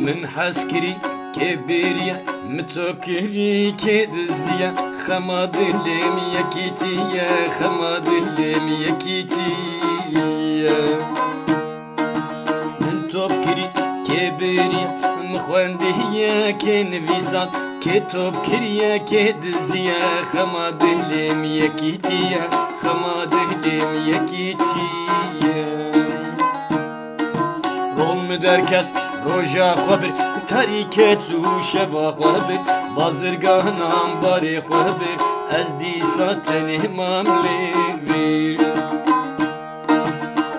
من حسكري كبيريا متوكري كدزيا خماد لم يكيتيا خماد لم يكيتيا من توكري كبيريا مخوانديا كنفيسات كتوكريا كدزيا خماد لم يكيتيا خماد لم يكيتيا رول مدركت روجا خبر تاریکت و شبا خبر بازرگانم باری خبر از دیسا تنهمام لیویر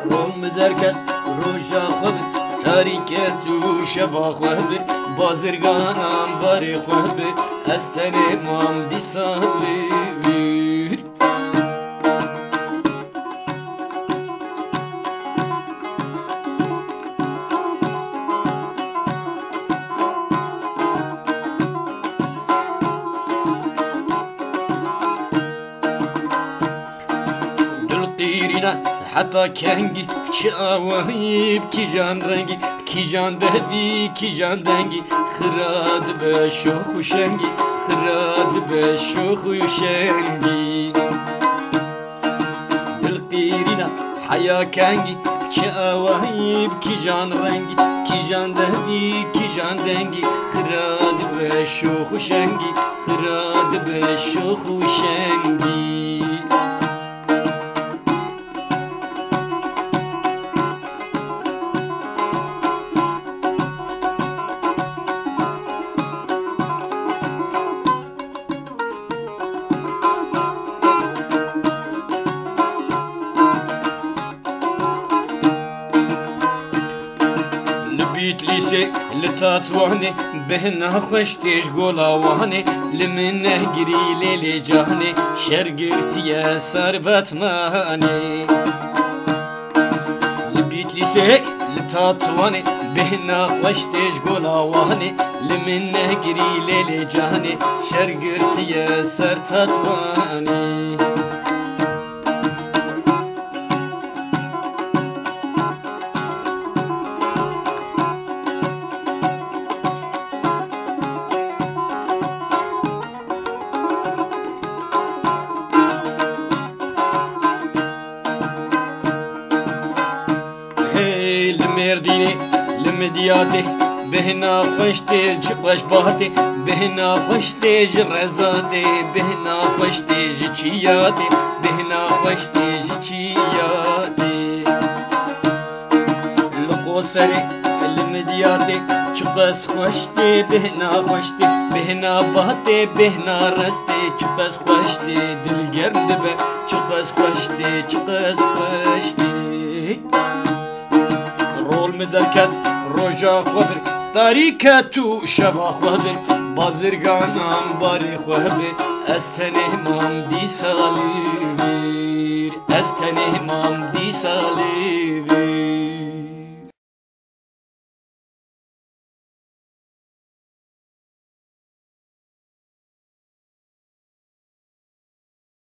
رول مدرکت روجا خبر تاریکت و شبا خبر بازرگانم باری خبر از تنهمام دیسا لیویر حتى كنجي شاوهيب كي جان رنجي كي جان بهبي كي جان دنجي خراد بشوخ وشنجي خراد بشوخ وشنجي دلقيرنا حيا كنجي شاوهيب كي جان رنجي كي جان بهبي كي جان دنجي خراد بشوخ وشنجي خراد بشوخ وشنجي ليسي لتاتواني بهنا خوش تيج قولاواني لمن نهجري ليلي جاني شرقرتي يا سربت ماني لبيت ليسي لتاتواني بهنا خوش تيج قولاواني لمن نهجري ليلي جاني شرقرتي يا سرتاتواني مرديني لمدياتي بهنا خشتي جقش باتي بهنا خشتي جرزاتي بهنا خشتي جياتي بهنا خشتي جياتي لقوسري لمدياتي جقش خشتي بهنا خشتي بهنا باتي بهنا رستي جقش خشتي دل قردبه جقش خشتي جقش خشتي رول مدركت روجا خبر تاریکت و شبا خبر بازرگانم باری خبر استنهمام دی سالی ویر استنهمام دی سالی ویر